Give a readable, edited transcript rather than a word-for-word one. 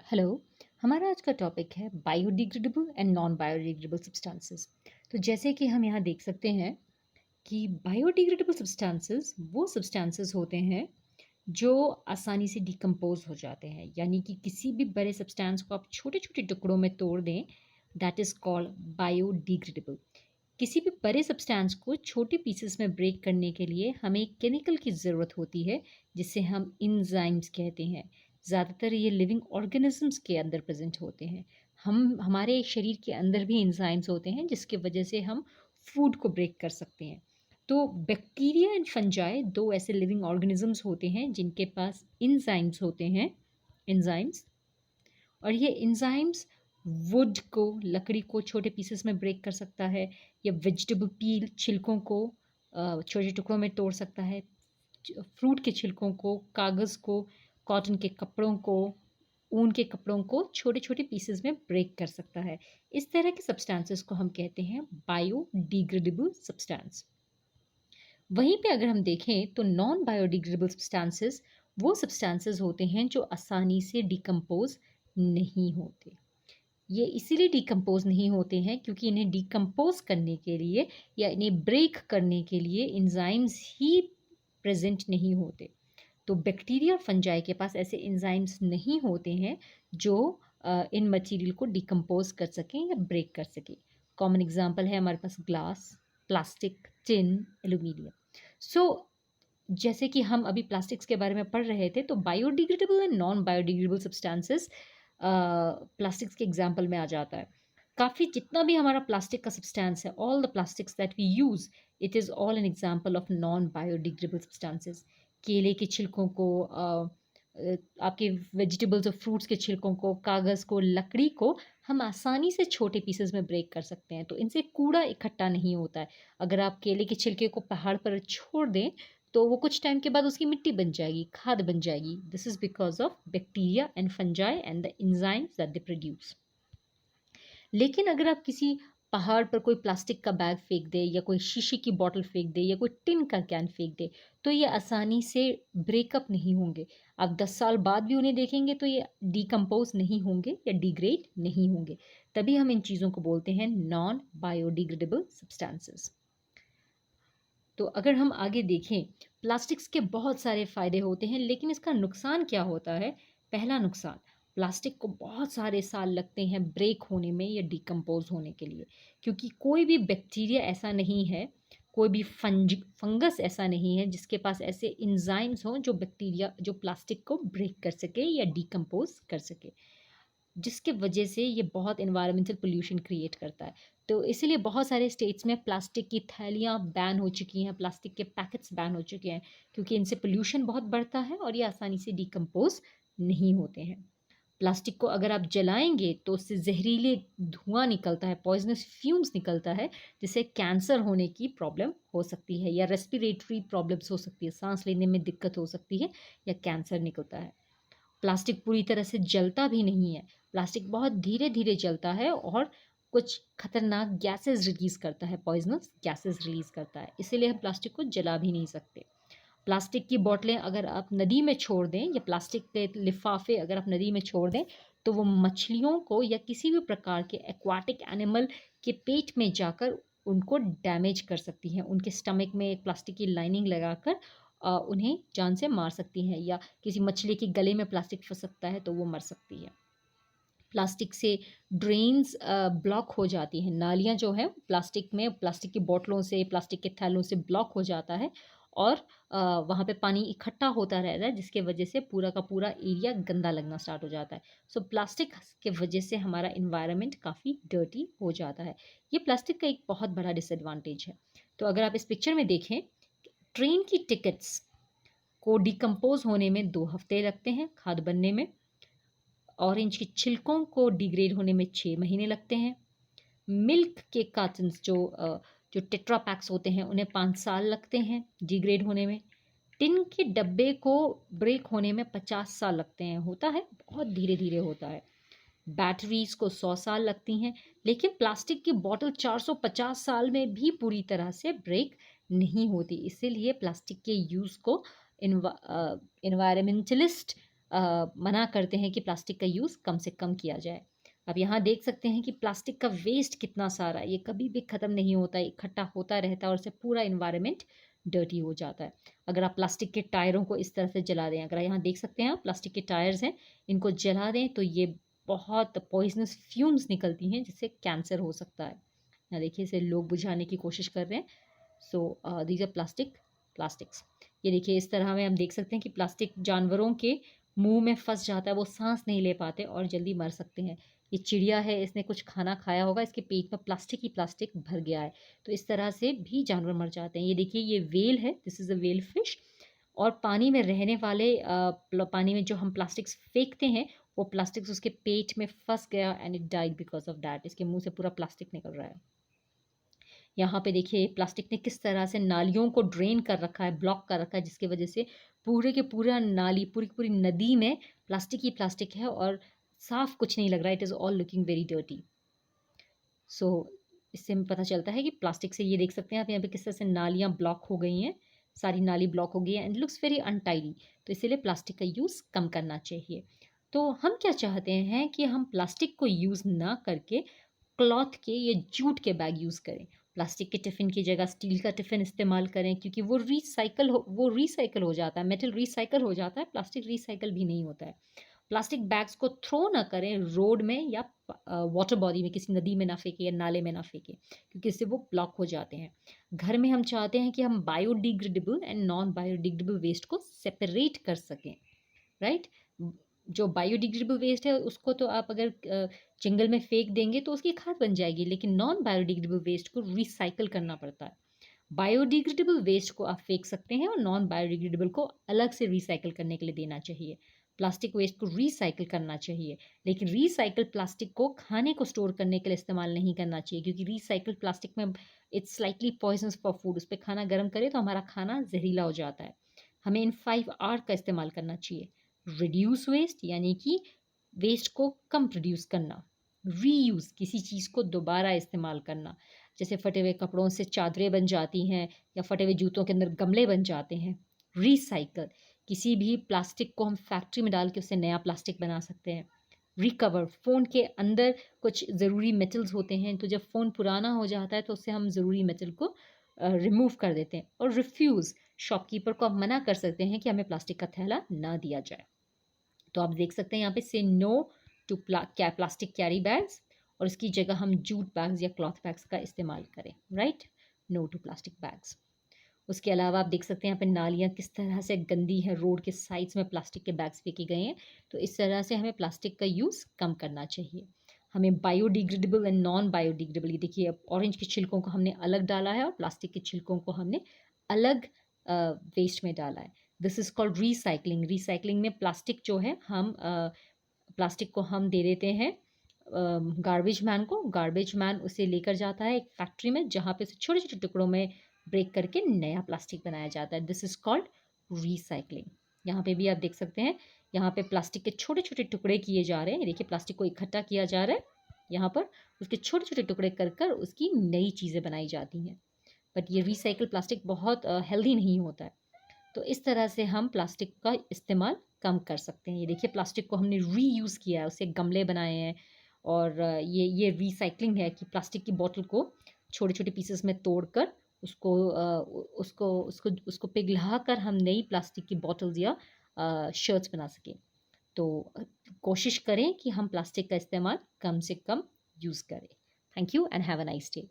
Hello. हमारा आज का टॉपिक है biodegradable and non biodegradable substances. तो जैसे कि हम यहाँ देख सकते हैं कि बायोडिग्रेडेबल सब्सटेंसेस वो सब्सटेंसेस होते हैं जो आसानी से डिकम्पोज हो जाते हैं, यानी कि किसी भी बड़े सब्सटेंस को आप छोटे छोटे टुकड़ों में तोड़ दें, दैट इज़ कॉल्ड बायोडिग्रेडेबल। किसी भी बड़े सब्सटेंस को छोटे पीसेस में ब्रेक करने के लिए हमें एक केमिकल की ज़रूरत होती है जिसे हम इंजाइम्स कहते हैं। ज़्यादातर ये लिविंग ऑर्गेनिजम्स के अंदर प्रेजेंट होते हैं। हमारे शरीर के अंदर भी इंजाइम्स होते हैं जिसकी वजह से हम फूड को ब्रेक कर सकते हैं। तो बैक्टीरिया एंड फंजाई दो ऐसे लिविंग ऑर्गेनिजम्स होते हैं जिनके पास इंजाइम्स होते हैं। इंजाइम्स और ये इंजाइम्स वुड को, लकड़ी को छोटे पीसेस में ब्रेक कर सकता है, या वेजिटेबल पील छिलकों को छोटे टुकड़ों में तोड़ सकता है, फ्रूट के छिलकों को, कागज़ को, कॉटन के कपड़ों को, ऊन के कपड़ों को छोटे छोटे पीसेस में ब्रेक कर सकता है। इस तरह के सब्सटेंसेस को हम कहते हैं बायोडिग्रेडेबल सब्सटेंस। वहीं पे अगर हम देखें तो नॉन बायोडिग्रेडेबल सब्सटेंसेस वो सब्सटेंसेस होते हैं जो आसानी से डिकम्पोज नहीं होते। ये इसीलिए डिकम्पोज नहीं होते हैं क्योंकि इन्हें डिकम्पोज करने के लिए या इन्हें ब्रेक करने के लिए एंजाइम्स ही प्रेजेंट नहीं होते। तो बैक्टीरिया और फंजाई के पास ऐसे एंजाइम्स नहीं होते हैं जो इन मटेरियल को डिकम्पोज कर सकें या ब्रेक कर सकें। कॉमन एग्जांपल है हमारे पास ग्लास, प्लास्टिक, टिन, एल्यूमिनियम। सो जैसे कि हम अभी प्लास्टिक्स के बारे में पढ़ रहे थे, तो biodegradable and non biodegradable substances plastics के एग्जाम्पल में आ जाता है। काफ़ी जितना भी हमारा प्लास्टिक का सब्सटेंस है, all the plastics that we use, it is all an example of non biodegradable substances. केले के छिलकों को, आपके वेजिटेबल्स और फ्रूट्स के छिलकों को, कागज़ को, लकड़ी को हम आसानी से छोटे पीसेस में ब्रेक कर सकते हैं, तो इनसे कूड़ा इकट्ठा नहीं होता है। अगर आप केले के छिलके को पहाड़ पर छोड़ दें तो वो कुछ टाइम के बाद उसकी मिट्टी बन जाएगी, खाद बन जाएगी। This is because of bacteria and fungi and the enzymes that they produce. लेकिन अगर आप किसी पहाड़ पर कोई प्लास्टिक का बैग फेंक दे, या कोई शीशे की बॉटल फेंक दे, या कोई टिन का कैन फेंक दे, तो ये आसानी से ब्रेकअप नहीं होंगे। आप 10 साल बाद भी उन्हें देखेंगे तो ये डिकम्पोज नहीं होंगे या डिग्रेड नहीं होंगे। तभी हम इन चीज़ों को बोलते हैं नॉन बायोडिग्रेडेबल सब्सटेंसेस। तो अगर हम आगे देखें, प्लास्टिक्स के बहुत सारे फ़ायदे होते हैं, लेकिन इसका नुकसान क्या होता है? पहला नुकसान, प्लास्टिक को बहुत सारे साल लगते हैं ब्रेक होने में या डिकम्पोज़ होने के लिए, क्योंकि कोई भी बैक्टीरिया ऐसा नहीं है, कोई भी फंगस ऐसा नहीं है जिसके पास ऐसे एंजाइम्स हों जो बैक्टीरिया जो प्लास्टिक को ब्रेक कर सके या डिकम्पोज़ कर सके। जिसके वजह से ये बहुत एनवायरमेंटल पोल्यूशन क्रिएट करता है। तो इसीलिए बहुत सारे स्टेट्स में प्लास्टिक की थैलियाँ बैन हो चुकी हैं, प्लास्टिक के पैकेट्स बैन हो चुके हैं, क्योंकि इनसे पोल्यूशन बहुत बढ़ता है और ये आसानी से डिकम्पोज़ नहीं होते हैं। प्लास्टिक को अगर आप जलाएँगे तो उससे ज़हरीले धुआँ निकलता है, पॉइज़नस फ्यूम्स निकलता है, जिससे कैंसर होने की प्रॉब्लम हो सकती है, या रेस्पिरेटरी प्रॉब्लम्स हो सकती है, साँस लेने में दिक्कत हो सकती है, या कैंसर निकलता है। प्लास्टिक पूरी तरह से जलता भी नहीं है। प्लास्टिक बहुत धीरे-धीरे जलता है और कुछ खतरनाक गैसेज़ रिलीज़ करता है, पॉइज़नस गैसेज़ रिलीज़ करता है। इसीलिए हम प्लास्टिक को जला भी नहीं सकते। प्लास्टिक की बॉटलें अगर आप नदी में छोड़ दें, या प्लास्टिक के लिफ़ाफ़े अगर आप नदी में छोड़ दें, तो वो मछलियों को या किसी भी प्रकार के एक्वाटिक एनिमल के पेट में जाकर उनको डैमेज कर सकती हैं। उनके स्टमक में एक प्लास्टिक की लाइनिंग लगाकर उन्हें जान से मार सकती हैं, या किसी मछली के गले में प्लास्टिक फँस सकता है तो वो मर सकती है। प्लास्टिक से ड्रेन्स ब्लॉक हो जाती हैं। नालियाँ जो हैं प्लास्टिक में, प्लास्टिक की बोतलों से, प्लास्टिक के थैलों से ब्लॉक हो जाता है, और वहाँ पे पानी इकट्ठा होता रहता है, जिसके वजह से पूरा का पूरा एरिया गंदा लगना स्टार्ट हो जाता है। सो प्लास्टिक के वजह से हमारा एनवायरनमेंट काफ़ी डर्टी हो जाता है। ये प्लास्टिक का एक बहुत बड़ा डिसएडवांटेज है। तो अगर आप इस पिक्चर में देखें, ट्रेन की टिकट्स को डिकम्पोज़ होने में 2 हफ़्ते लगते हैं, खाद बनने में। ऑरेंज के छिलकों को डिग्रेड होने में 6 महीने लगते हैं। मिल्क के कार्टन्स जो टेट्रा पैक्स होते हैं, उन्हें 5 साल लगते हैं डिग्रेड होने में। टिन के डब्बे को ब्रेक होने में 50 साल लगते हैं। होता है, बहुत धीरे-धीरे होता है। बैटरीज़ को 100 साल लगती हैं, लेकिन प्लास्टिक की बॉटल 450 साल में भी पूरी तरह से ब्रेक नहीं होती। इसीलिए प्लास्टिक के यूज़ को एनवायरमेंटलिस्ट मना करते हैं कि प्लास्टिक का यूज़ कम से कम किया जाए। अब यहाँ देख सकते हैं कि प्लास्टिक का वेस्ट कितना सारा है, ये कभी भी ख़त्म नहीं होता है, इकट्ठा होता रहता है और इससे पूरा एनवायरनमेंट डर्टी हो जाता है। अगर आप प्लास्टिक के टायरों को इस तरह से जला दें, अगर यहाँ देख सकते हैं आप प्लास्टिक के टायर्स हैं, इनको जला दें तो ये बहुत पॉइज़नस फ्यूम्स निकलती हैं जिससे कैंसर हो सकता है। यहाँ देखिए इसे लोग बुझाने की कोशिश कर रहे हैं। So these are plastics. ये देखिए इस तरह में हम देख सकते हैं कि प्लास्टिक जानवरों के मुंह में फंस जाता है, वो सांस नहीं ले पाते और जल्दी मर सकते हैं। ये चिड़िया है, इसने कुछ खाना खाया होगा, इसके पेट में प्लास्टिक ही प्लास्टिक भर गया है, तो इस तरह से भी जानवर मर जाते हैं। ये देखिए ये वेल है, this is a well fish. और पानी में रहने वाले पानी में जो हम प्लास्टिक्स फेंकते हैं, वो प्लास्टिक्स उसके पेट में फंस गया and it died because of that. इसके मुंह से पूरा प्लास्टिक निकल रहा है। यहाँ पे देखिए प्लास्टिक ने किस तरह से नालियों को ड्रेन कर रखा है, ब्लॉक कर रखा है, जिसकी वजह से पूरे के पूरा नाली, पूरी की पूरी नदी में प्लास्टिक ही प्लास्टिक है और साफ कुछ नहीं लग रहा है। It is all looking very dirty. So इससे हमें पता चलता है कि प्लास्टिक से, ये देख सकते हैं आप यहाँ पे किस तरह से नालियाँ ब्लॉक हो गई हैं, सारी नाली ब्लॉक हो गई है एंड लुक्स वेरी अनटाइडी। तो इसीलिए प्लास्टिक का यूज़ कम करना चाहिए। तो हम क्या चाहते हैं कि हम प्लास्टिक को यूज़ ना करके क्लॉथ के या जूट के बैग यूज़ करें। प्लास्टिक के टिफ़िन की जगह स्टील का टिफ़िन इस्तेमाल करें, क्योंकि वो रिसाइकल हो जाता है, मेटल रिसाइकल हो जाता है, प्लास्टिक रिसाइकल भी नहीं होता है। प्लास्टिक बैग्स को थ्रो ना करें रोड में या वाटर बॉडी में, किसी नदी में ना फेंकें या नाले में ना फेंकें, क्योंकि इससे वो ब्लॉक हो जाते हैं। घर में हम चाहते हैं कि हम biodegradable and non biodegradable waste को सेपरेट कर सकें, राइट? जो बायोडिग्रेडेबल वेस्ट है उसको तो आप अगर जंगल में फेंक देंगे तो उसकी खाद बन जाएगी, लेकिन नॉन बायोडिग्रेडेबल वेस्ट को रिसाइकल करना पड़ता है। बायोडिग्रेडेबल वेस्ट को आप फेंक सकते हैं और नॉन बायोडिग्रेडेबल को अलग से रिसाइकल करने के लिए देना चाहिए। प्लास्टिक वेस्ट को रिसाइकल करना चाहिए, लेकिन रिसाइकल प्लास्टिक को खाने को स्टोर करने के लिए इस्तेमाल नहीं करना चाहिए, क्योंकि रिसाइकल प्लास्टिक में it's slightly poisonous for food. उस पर खाना गर्म करें तो हमारा खाना जहरीला हो जाता है। हमें इन 5 R का इस्तेमाल करना चाहिए। रिड्यूस वेस्ट यानी कि वेस्ट को कम प्रोड्यूस करना। रीयूज़ किसी चीज़ को दोबारा इस्तेमाल करना, जैसे फटे हुए कपड़ों से चादरें बन जाती हैं या फटे हुए जूतों के अंदर गमले बन जाते हैं। रिसाइकल किसी भी प्लास्टिक को हम फैक्ट्री में डाल के उससे नया प्लास्टिक बना सकते हैं। रिकवर फ़ोन के अंदर कुछ ज़रूरी मेटल्स होते हैं, तो जब फ़ोन पुराना हो जाता है तो उससे हम ज़रूरी मेटल को रिमूव कर देते हैं। और रिफ्यूज़, शॉपकीपर को आप मना कर सकते हैं कि हमें प्लास्टिक का थैला ना दिया जाए। तो आप देख सकते हैं यहाँ पे से no to plastic carry bags, और इसकी जगह हम जूट बैग्स या क्लॉथ बैग्स का इस्तेमाल करें, right? No to plastic bags. उसके अलावा आप देख सकते हैं यहाँ पे नालियाँ किस तरह से गंदी हैं, रोड के साइड्स में प्लास्टिक के बैग्स फेंके गए हैं। तो इस तरह से हमें प्लास्टिक का यूज़ कम करना चाहिए। हमें बायोडिग्रेडेबल एंड नॉन बायोडिग्रेडेबल, ये देखिए अब ऑरेंज के छिलकों को हमने अलग डाला है और प्लास्टिक के छिलकों को हमने अलग वेस्ट में डाला है। This is called recycling. Recycling में प्लास्टिक जो है हम प्लास्टिक को हम दे देते हैं गार्बेज मैन को। गार्बेज मैन उसे लेकर जाता है एक फैक्ट्री में, जहाँ पे उसे छोटे छोटे टुकड़ों में ब्रेक करके नया प्लास्टिक बनाया जाता है। This is called recycling. यहाँ पे भी आप देख सकते हैं, यहाँ पे प्लास्टिक के छोटे छोटे टुकड़े किए जा रहे हैं। देखिए प्लास्टिक को इकट्ठा किया जा रहा है यहाँ पर, उसके छोटे छोटे टुकड़े कर कर उसकी नई चीज़ें बनाई जाती हैं। बट ये रिसाइकल प्लास्टिक बहुत हेल्दी नहीं होता है। तो इस तरह से हम प्लास्टिक का इस्तेमाल कम कर सकते हैं। ये देखिए प्लास्टिक को हमने रीयूज़ किया है, उससे गमले बनाए हैं। और ये रिसाइक्लिंग है कि प्लास्टिक की बॉटल को छोटे-छोटे पीसेस में तोड़कर उसको उसको पिघला कर हम नई प्लास्टिक की बॉटल्स या शर्ट्स बना सकें। तो कोशिश करें कि हम प्लास्टिक का इस्तेमाल कम से कम यूज़ करें। Thank you and have a nice day.